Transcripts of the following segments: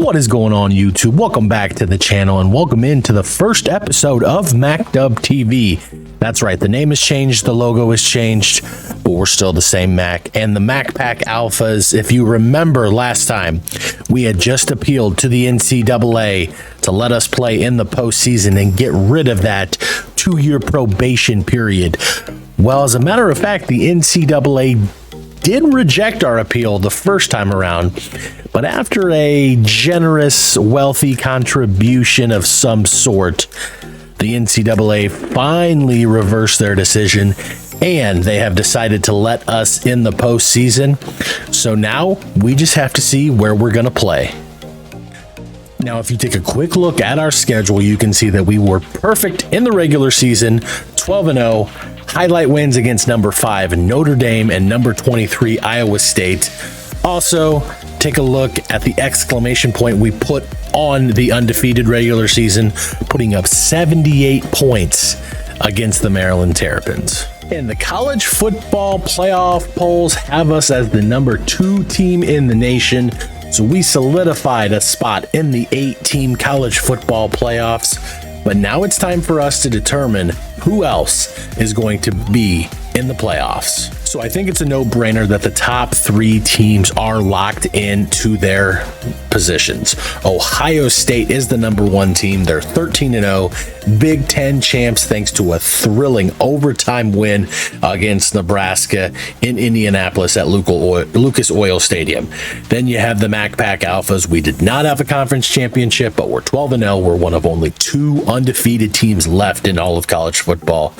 What is going on, YouTube? Welcome back to the channel and welcome into the first episode of MacDub TV. That's right, the name has changed, the logo has changed, but we're still the same Mac. And the MacPack Alphas, if you remember last time, we had just appealed to the NCAA to let us play in the postseason and get rid of that 2-year probation period. Well, as a matter of fact, the NCAA did reject our appeal the first time around, but after a generous, wealthy contribution of some sort, the NCAA finally reversed their decision and they have decided to let us in the postseason. So now we just have to see where we're going to play. Now, if you take a quick look at our schedule, you can see that we were perfect in the regular season, 12-0, highlight wins against number 5 Notre Dame and number 23 Iowa State. Also, take a look at the exclamation point we put on the undefeated regular season, putting up 78 points against the Maryland Terrapins. And the college football playoff polls have us as the number 2 team in the nation. So we solidified a spot in the 8-team college football playoffs. But now it's time for us to determine who else is going to be in the playoffs. So I think it's a no-brainer that the top 3 teams are locked into their positions. Ohio State is the number 1 team. They're 13-0, Big Ten champs thanks to a thrilling overtime win against Nebraska in Indianapolis at Lucas Oil Stadium. Then you have the MacPack Alphas. We did not have a conference championship, but we're 12-0. We're one of only 2 undefeated teams left in all of college football.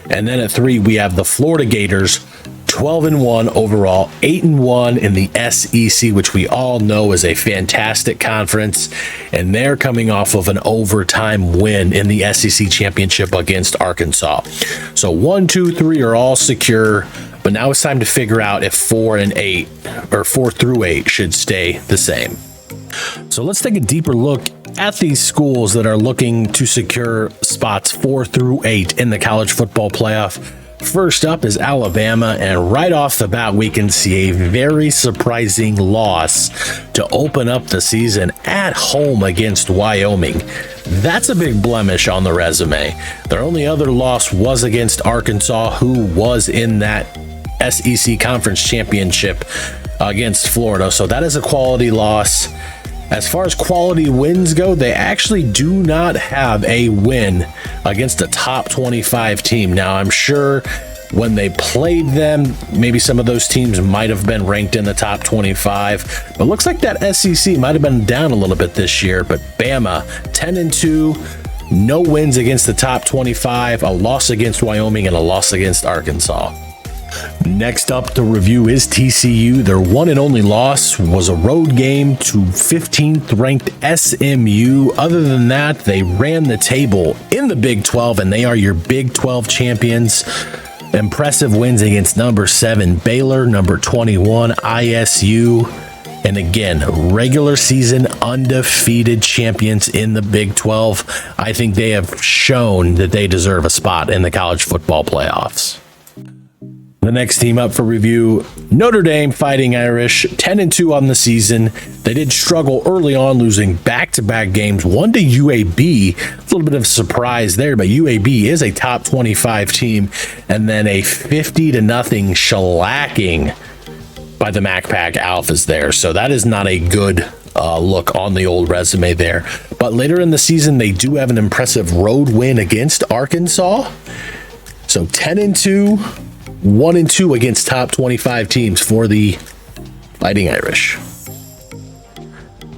And then at 3, we have the Florida Gators, 12-1 overall, 8-1 in the SEC, which we all know is a fantastic conference. And they're coming off of an overtime win in the SEC championship against Arkansas. So 1, 2, 3 are all secure. But now it's time to figure out if 4 through 8 should stay the same. So let's take a deeper look at these schools that are looking to secure spots 4 through 8 in the college football playoff. First up is Alabama, and right off the bat, we can see a very surprising loss to open up the season at home against Wyoming. That's a big blemish on the resume. Their only other loss was against Arkansas, who was in that SEC Conference Championship against Florida, so that is a quality loss. As far as quality wins go, they actually do not have a win against a top 25 team. Now, I'm sure when they played them, maybe some of those teams might have been ranked in the top 25, but looks like that SEC might have been down a little bit this year. But Bama, 10-2, no wins against the top 25, a loss against Wyoming and a loss against Arkansas. Next up to review is TCU. Their one and only loss was a road game to 15th ranked SMU. Other than that, they ran the table in the Big 12, and they are your Big 12 champions. Impressive wins against number 7 Baylor, number 21 ISU, and again, regular season undefeated champions in the Big 12. I think they have shown that they deserve a spot in the college football playoffs. The next team up for review, Notre Dame Fighting Irish, 10-2 on the season. They did struggle early on, losing back-to-back games, one to UAB. A little bit of a surprise there, but UAB is a top 25 team, and then a 50-0 shellacking by the MacPack Alphas there. So that is not a good look on the old resume there. But later in the season, they do have an impressive road win against Arkansas. So 10-2. 1-2 against top 25 teams for the Fighting Irish.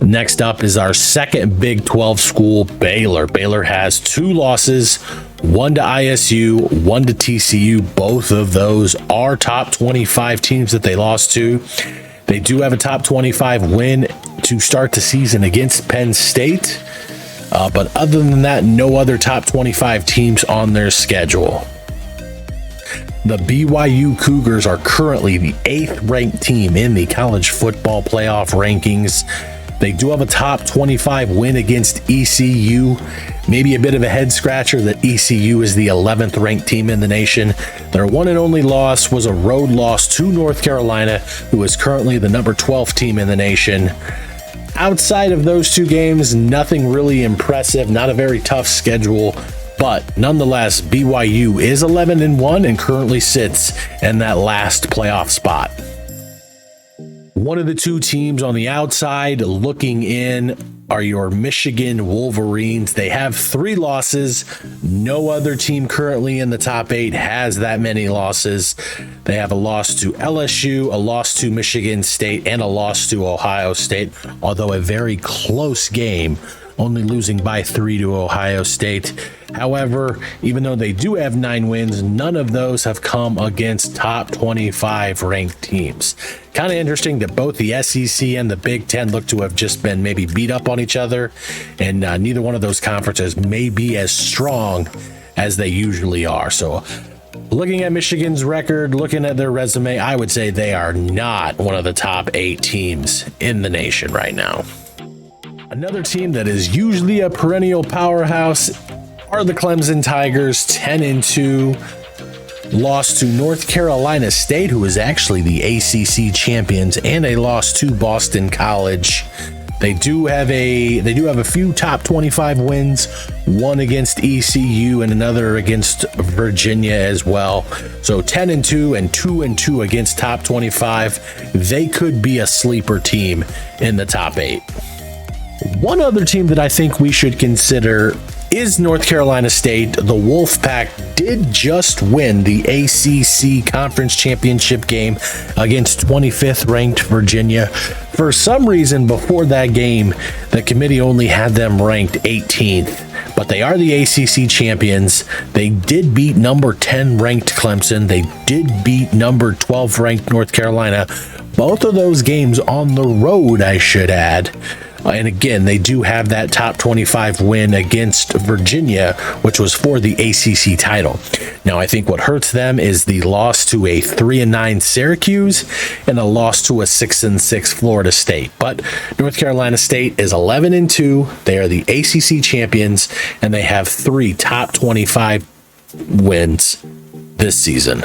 Next up is our second Big 12 school, Baylor. Baylor has 2 losses, 1 to ISU, 1 to TCU. Both of those are top 25 teams that they lost to. They do have a top 25 win to start the season against Penn State. But other than that, no other top 25 teams on their schedule. The BYU Cougars are currently the 8th ranked team in the college football playoff rankings. They do have a top 25 win against ECU. Maybe a bit of a head scratcher that ECU is the 11th ranked team in the nation. Their one and only loss was a road loss to North Carolina, who is currently the number 12 team in the nation. Outside of those two games, nothing really impressive, not a very tough schedule, but nonetheless, BYU is 11-1 and currently sits in that last playoff spot. One of the two teams on the outside looking in are your Michigan Wolverines. They have 3 losses. No other team currently in the top 8 has that many losses. They have a loss to LSU, a loss to Michigan State, and a loss to Ohio State, although a very close game, only losing by 3 to Ohio State. However, even though they do have 9 wins, none of those have come against top 25 ranked teams. Kind of interesting that both the SEC and the Big Ten look to have just been maybe beat up on each other, and neither one of those conferences may be as strong as they usually are. So looking at Michigan's record, looking at their resume, I would say they are not one of the top 8 teams in the nation right now. Another team that is usually a perennial powerhouse are the Clemson Tigers, 10-2. Lost to North Carolina State, who is actually the ACC champions, and a loss to Boston College. They do have a few top 25 wins, one against ECU and another against Virginia as well. So 10-2 and 2-2 against top 25. They could be a sleeper team in the top 8. One other team that I think we should consider is North Carolina State. The Wolfpack did just win the ACC Conference Championship game against 25th ranked Virginia. For some reason, before that game, the committee only had them ranked 18th. But they are the ACC champions. They did beat number 10 ranked Clemson. They did beat number 12 ranked North Carolina. Both of those games on the road, I should add. And again, they do have that top 25 win against Virginia, which was for the ACC title. Now, I think what hurts them is the loss to a 3-9 Syracuse and a loss to a 6-6 Florida State. But North Carolina State is 11-2. They are the ACC champions, and they have 3 top 25 wins this season.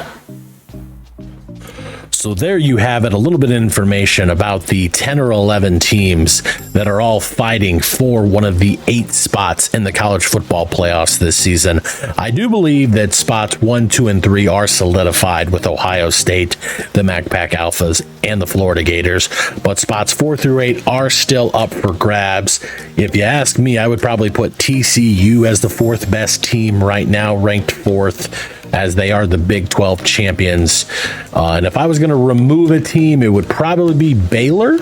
So there you have it, a little bit of information about the 10 or 11 teams that are all fighting for one of the 8 spots in the college football playoffs this season. I do believe that spots 1, 2, and 3 are solidified with Ohio State, the MacPac Alphas, and the Florida Gators, but spots 4 through 8 are still up for grabs. If you ask me, I would probably put TCU as the 4th best team right now, ranked 4th, as they are the Big 12 champions. And if I was going to remove a team, it would probably be Baylor.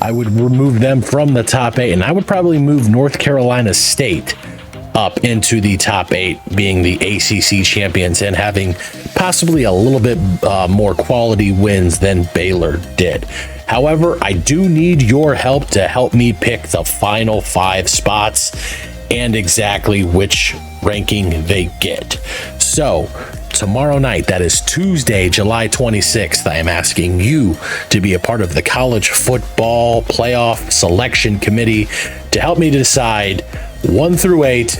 I would remove them from the top 8, and I would probably move North Carolina State up into the top 8, being the ACC champions and having possibly a little bit more quality wins than Baylor did. However, I do need your help to help me pick the final 5 spots and exactly which ranking they get. So tomorrow night, that is Tuesday, July 26th, I am asking you to be a part of the college football playoff selection committee to help me decide 1 through 8,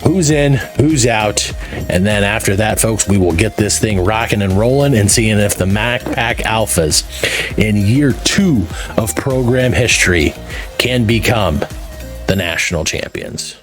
who's in, who's out. And then after that, folks, we will get this thing rocking and rolling and seeing if the MacPac Alphas in year 2 of program history can become the national champions.